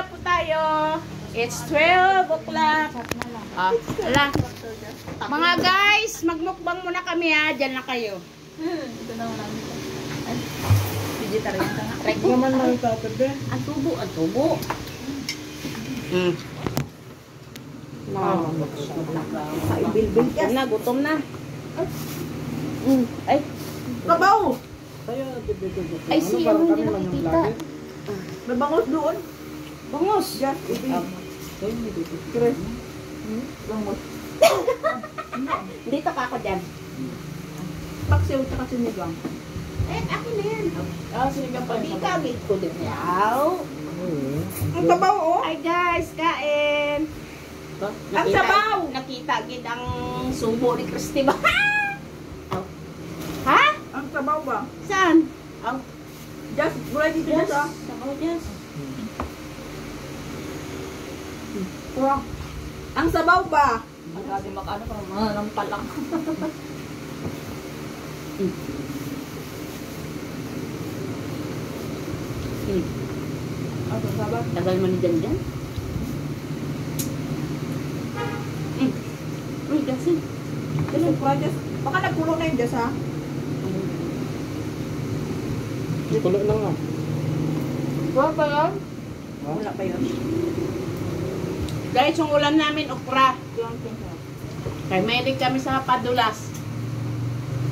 na po tayo. It's 12 o'clock. Ala. Mga guys, magmukbang muna kami ha. Diyan na kayo. Ito na lang. Vegetarian ka nga. Huwag naman lang tatabi. Ang tubo, ang tubo. Gutom na, gutom na. Ay, Kabaw! Kaya, ay siya, hindi nakikita. May bangos doon. Bangos. Yes, Chris. Bangos. Dito ka ako dyan. Paksiw tsaka sinigang. Eh, akin na yan. Sinigang pa Hindi ka, gate ko din. Yaw. Ang sabaw, oh. Hi guys, kain. Ang sabaw! Nakita gid ang subo ni Christy ba? Ha? Ang sabaw ba? Saan? Ang Just, mula dito yes. sa... Sabaw, yes. Ang sabaw ba? Ang gabi makano pa manampal lang. Ang sabaw? Tagal mo ni dyan. Uy, gasin. Kasi project. Baka nagkulong na yung Diyos, ha? Kulo lang nga. Wala pa yan? Wala pa yun. Guys, yung ulam namin, okra. Kay Medic kami sa padulas.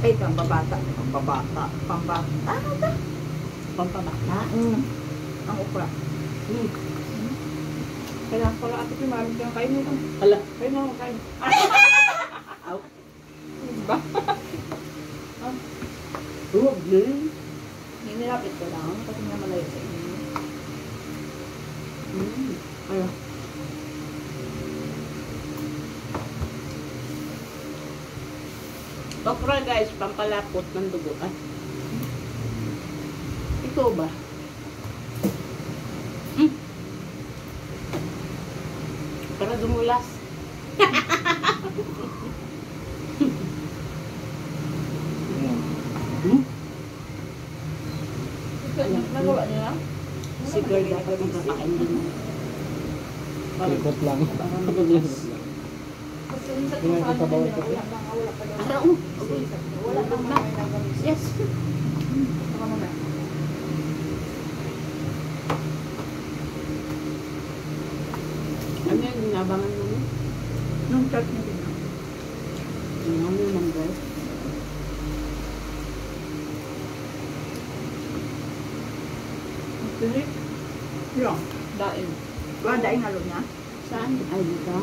Ay, pambabata. Pambabata. Pambata. Ano ba? Pampabata. Ang okra. Kaya pala ate ko, marami kang kain nito. Hala. Kain mo, kain. Aw. Ba? Huwag din. Hinilapit ko lang kasi nga malayo sa inyo. Ayun. Okra guys, pampalapot ng dugo. Ay. Ito ba? Para dumulas. Nagawa niya? Si girl dapat magkakain din. Ikot lang. Tingnan ko sa bawat ko. Araw. Wala pang na. Yes. Ano yung ginabangan mo? Nung chat niya din. Ano yung number? Pilik? Yung. Daing. Ba, daing halo niya? Saan? Ay, dito.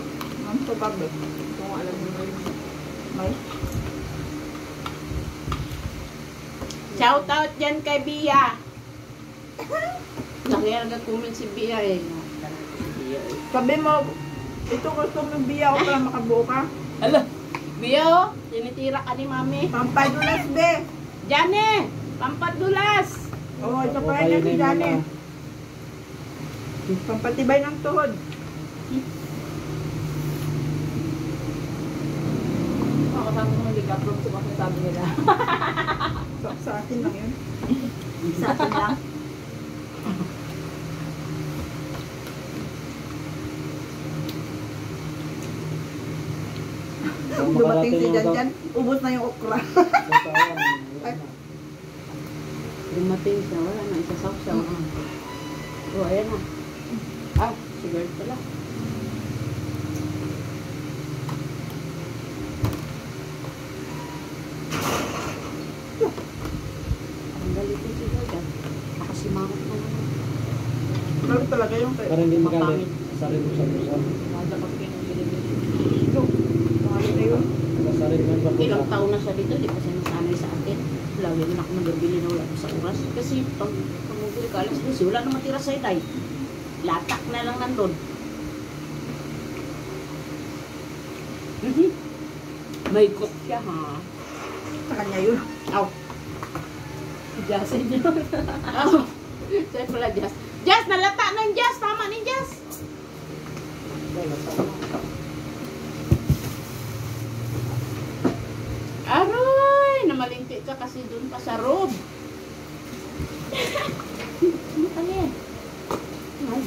Ang sababe. Kung alam mo may. Shout out dyan kay Bia. Nakiyar nag-comment si Bia eh. Sabi mo, ito gusto mo biya o para makabuo ka? Hala, Bia oh, tinitira ka ni Mami. Pampadulas, be. Jane, pampadulas. Oo, ito pa rin si Jane. Pampatibay ng tuhod. Ako sabi mo hindi ka approve sa mga sabi nila. Sa atin lang yun. Sa atin lang. Dumating si Jan Jan, ubos na yung okra. Dumating siya, wala na, isasaw siya. Oh, ayan na. Ah, sugar pala. Ang galit yung sugar dyan. Nakasimangot na naman. Lalo talaga yung Para hindi magalit. Sarin mo sa pusa. Mahalo na yun. Sarin mo sa pusa. Ilang taon na siya dito, di pa siya nasanay sa atin. Lagi na ako nagabili na wala ko sa oras. Kasi pag pamuguli ka alas 12, wala na matira sa itay. Latak na lang nandun. May cook siya ha. Sa kanya yun. Aw. Jasin yun. Aw. Siya pala Jas. Jas, nalata na yung Jas. Tama ni Jas. Aroy! Namalingki ka kasi dun pa sa road. Ano yan? Ay.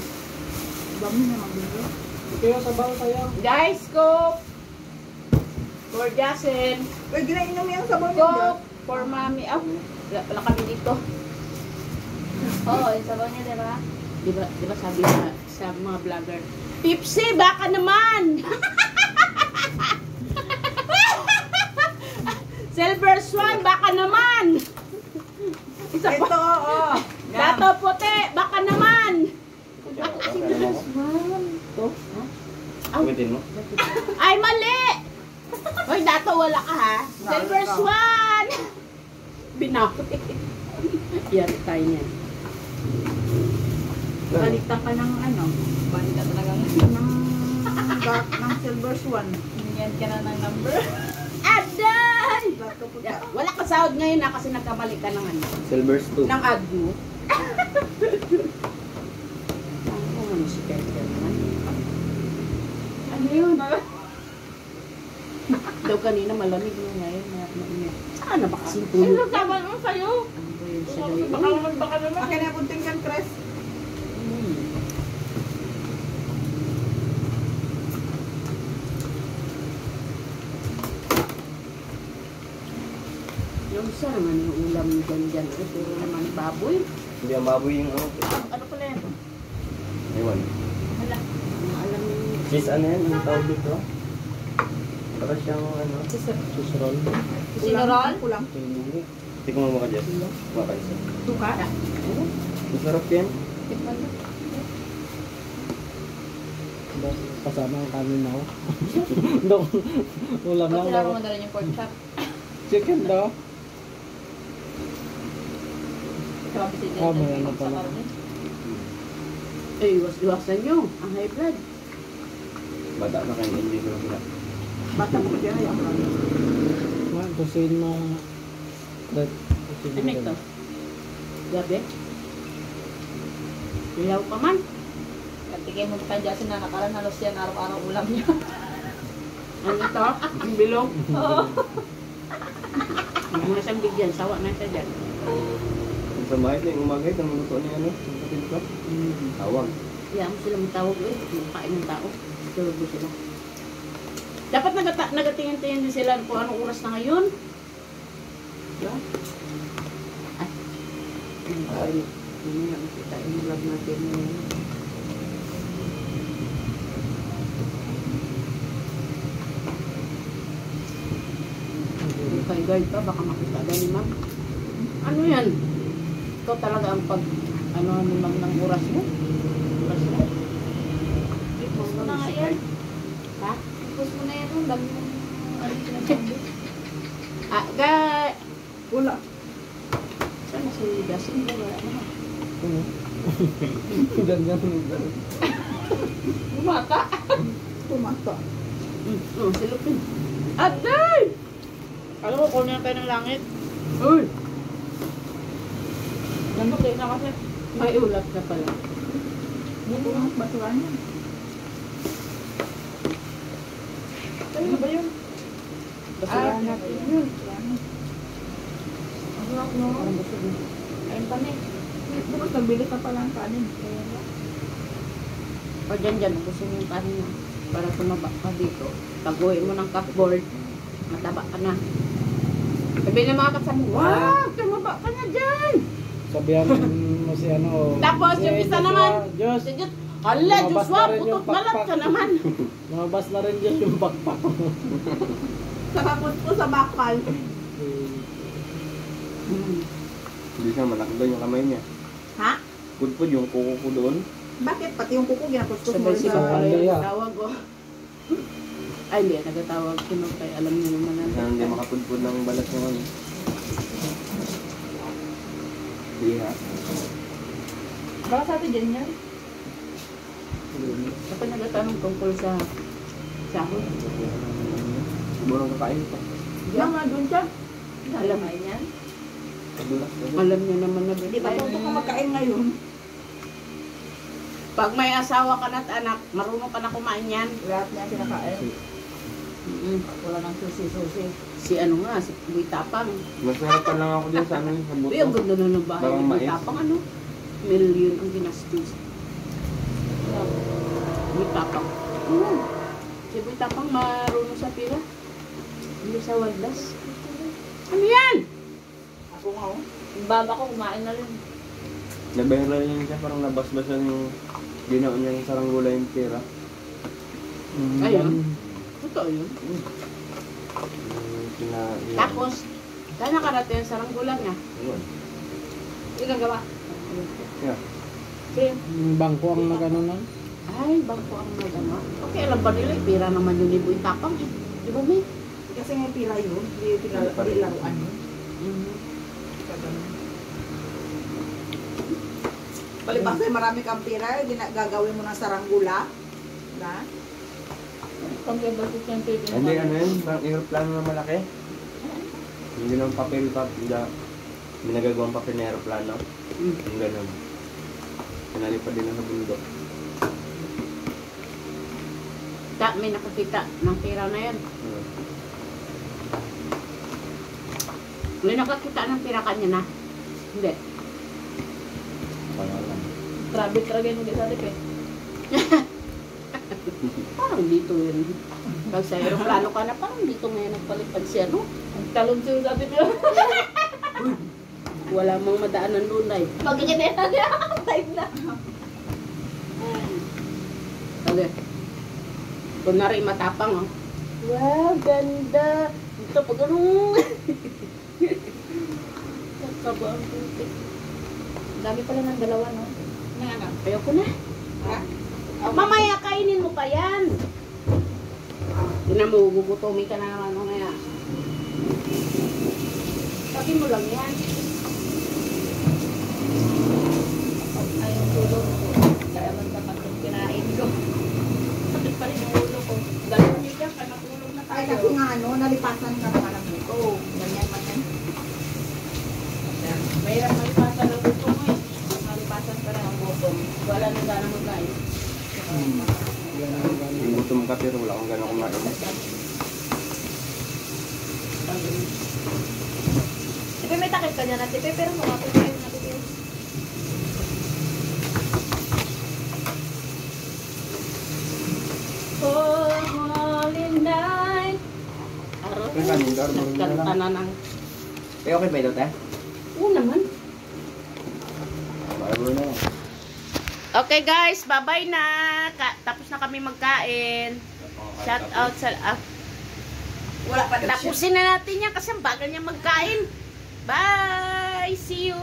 Dami na magbili. Kaya sabaw tayo. Guys, cook! For Jasen. Uy, ginainom yung sabaw niyo. Cook! For mommy. Oh, wala pala kami dito. Oo, yung sabaw niya, diba? Diba sabi sa mga vlogger, Pipsi, baka naman! Silver Swan, baka naman! Isa Ito, pa. oo. Dato puti, baka naman! Ako, Silver Swan. Ito? Ha? Gamitin mo? Ay, mali! Hoy, dato wala ka ha? Silver Swan! Binawi. Yari tayo niyan. Balik ka ng ano? Balik ka talagang ng Silver Swan. Hinyan ka na ng number. Aday! Plato po Yeah, wala ka sahod ngayon na kasi nagkamali ka ng ano. Silver's 2. Ng ad mo. Ano si Peter naman? Ano yun? Daw kanina malamig mo ngayon. Saan na ba kasing tulog? Ano sabi mo sa'yo? Ano ba yun sa gayon? Baka naman. Akin na punting kan, Chris. Yung isa naman yung ulam dyan. Ito naman baboy. Hindi ang baboy yung ano. Ano pala yan? Ewan. Hala. Ano alam yung... Cheese ano yan? Ang tawag dito? Para siyang ano? Susrol. Sinurol? Kulang. Hindi. Hindi ko mamaka dyan. Maka isa. Tuka. Masarap yan. Tikman mo. Kasama ang kanin na ako. Dok, ulam lang Pagkilaro daw. mo na rin yung pork chop. Chicken daw. Grabe si Ah, may ano pala. Eh, iwas-iwasan nyo. Ang high blood. Bata na kayo. Hindi ko lang. Bata mo dyan ay ang rami. Ma, kusin mo. Ano ito? Gabi? Ilaw pa man. Tigay mo ka dyan na nakaran halos yan araw-araw ulam niya. Ano ito? Ang bilog? Oo. Huwag mo na siyang bigyan. Sawa na siya dyan. Sa bahay na yung umaga ito. Ang luto niya ano? Ang kapil ko. Tawag. Kaya mo sila matawag eh. Makain ng tao. Tulog mo sila. Dapat nagatingin-tingin din sila kung anong oras na ngayon. Diba? Ay. Ay. Ano nga makita yung vlog natin ngayon. Kay guard pa, baka makita daw ni ma'am. Ano yan? Ikaw talaga ang pag, ano ni ma'am ng oras mo? Oras mo? I-post mo na nga yan. Ha? I-post mo na yan. Ang dami mong ano yung sinasabi. Ah, guard! Wala. Saan na si Dasin? Wala na. Ganyan. Bumata! Tumata. Oo, si Lupin. Aday! Alam mo, kunin na tayo ng langit. Uy! Namatay na kasi. May ulat na pala. Dito ang baturan yan. Ano ba yun? Basuran natin yun. Ang sarap no? Parang busog na. Ayun pa na eh. Bukas nagbili ka pala ng kanin. O dyan, gusto mo yung kanin na. Para tumaba ka dito. Taguhin mo ng cupboard. Mataba ka na. Sabi ng mga kasama, wow! Tumaba ka na dyan! Sabihan mo si ano. Tapos yung isa naman. Diyos. Si Diyos, hala, Lumabas Diyos na wa, rin yung putot malat ka pakpak. naman. Lumabas na rin Diyos yung backpack mo. Sakakot ko sa bakal. Hindi siya malaki yung kamay niya. Ha? Pudpud yung kuko ko doon. Bakit? Pati yung kuko ginakustos mo Sabay rin sila sa... pala Hindi, yung ah. tawag ko. Ay, hindi, nagatawag ko nung kay alam niyo naman na. Kaya hindi makapudpud ng balat niya ano. Hindi ha. Baka sa atin dyan yan. Kapag nagatanong tungkol sa sahod, Siguro kakain pa. Yan nga doon siya. alam, Ayun yan. Kadulas. alam niyo naman na Di ba tuto ka magkain ngayon? pag may asawa ka na't anak, marunong ka na kumain yan. Lahat niya pinakain. Wala nang susi-susi. Si ano nga, si Buy Tapang. Masarap pa lang ako din sa ano sa Uy, ang buto. ganda na ng bahay Bawang ni Buy mais. Tapang, ano? Million ang ginastos. Boy Tapang. Si Boy Tapang marunong sa pila. Hindi sa waldas. Ano yan? Ako nga oh. Yung baba ko kumain na rin. Nabiral yun siya, parang nabasbasan yung ginaon niya yung saranggula yung tira. Ayun. Totoo yun. Tapos, saan nakarating ang saranggola niya? Hindi kang gawa. Yeah. Sige. Yung bangko ang nagano na. Ay, bangko ang nagano. Okay, alam ba nila, pira naman yung ni Boy Tapang eh. Di ba, May? Kasi nga pila yun. Hindi laruan yun. Palibasa marami kang pira, gagawin mo ng saranggula. Na? Pag-ibig yung TV. Hindi, ano yun? Parang aeroplano na malaki. Hindi ng papel pa. May nagagawang papel na aeroplano. Yung ganun. Pinalipad din na sa bundok. May nakakita ng pira na yan. May nakakita ng pira kanya na. Hindi. Pangalan. Travel talaga yung sa tip eh. Parang dito yun. Pag sa aeroplano ka na, parang dito ngayon nagpalipad siya, no? Ang talon siya sa tip yun. Wala mang madaan ng lunay. Magkakita niya. Time na. Okay. Kunwari matapang, oh. Wow, ganda. Ito pa ganun. Kaba ang putik. Dami pala ng dalawa, no? Ayoko na. Ha? Mamaya kainin mo pa yan. Tinan mo, gugutomin ka na naman mamaya. Sabi mo lang yan. Ayaw tulog ko. Kaya man dapat yung kinain ko. Sakit pa rin yung ulo ko. Dalawa niyo dyan, kanatulog na Ay, tayo. kasi nga ano, nalipasan ka naman ng buto. Ganyan man yan. Mayroon malipasan ng gusto mo eh. Malipasan ka na ang bottom. Wala nang gana magkain. Yung gutom ka pero wala akong gano'ng kumain. Tipe, may takip ka niya na tipe, pero mukha ko kayo na tipe. Oh, holy night. Araw. Pero kanin, marunong na lang. Kanta na ng... Eh, okay ba ito, te? Oo naman. Marunong na lang. Okay guys, bye-bye na. Tapos na kami magkain. Shout out sa... Wala pa daw siya. tapusin na natin yan kasi ang bagal niya magkain. Bye! See you!